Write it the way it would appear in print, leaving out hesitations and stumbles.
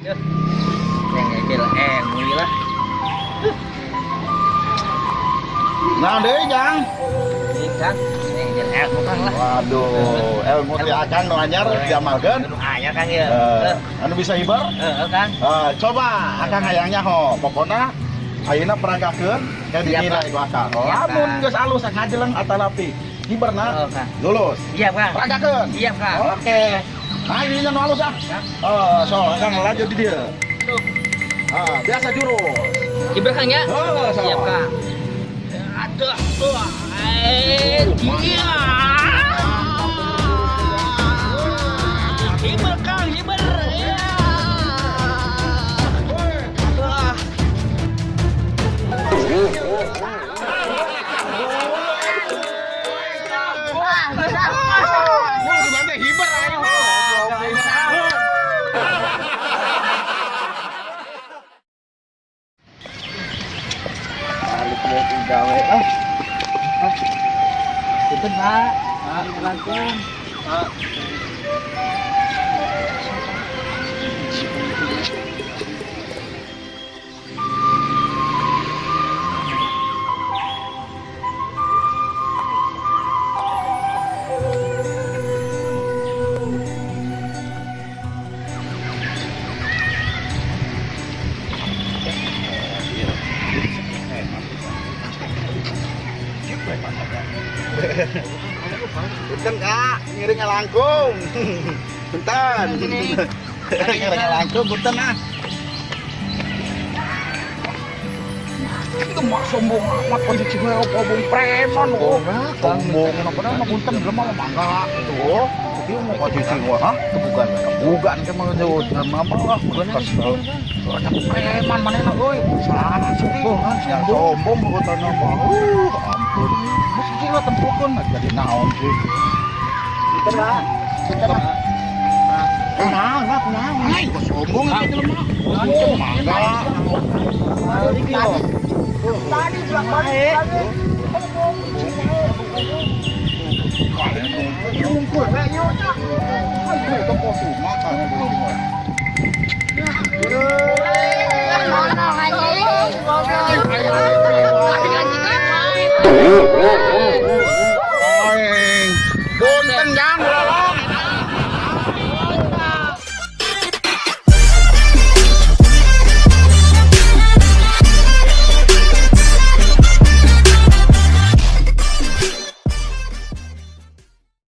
Yang muli lah. Nah deh Jang. Ikan, yang bukan lah. Waduh, ilmu ti akan nu anyar diamalkeun. Anyar kan ya. Anu bisa hibar? Kan. Coba akang hayangnya ho, pokona ayeuna peragakeun kayak dinilai ku akang. Lamun geus alus ngajeleng atalapi hibarna lulus. Iya, Kang. Peragakeun. Iya, Kang. Oke. Nah, ini nu alus ah. So akang lanjut di dieu. Biasa jurus. Hibar Kang ya? So. Siap, Kang. Aduh, dia. Hibar Kang, hibar. Ya. Itu Pak, langsung. Punten Kak, ngiringnya langkung. Punten. Ngiringnya langkung, punten ah. Itu mak sombong amat posisi gue ngomong preman kok. Sombong, kenapa mah punten belum mau mangga. Tuh, itu mau posisi gua, ha? Itu bukan ke mau jauh nama lah, bukan kasih. Soalnya preman mana nak gue? Sana sombong, yang sombong bukan nama. Ampun. Mesti lah tempukan jadi naon sih. Kita lah. Nah. Hai, kok sombong itu mah. Mangga. Tadi belakang. Mungkul ayo. Ayo tempo semua kan. Punten Jang.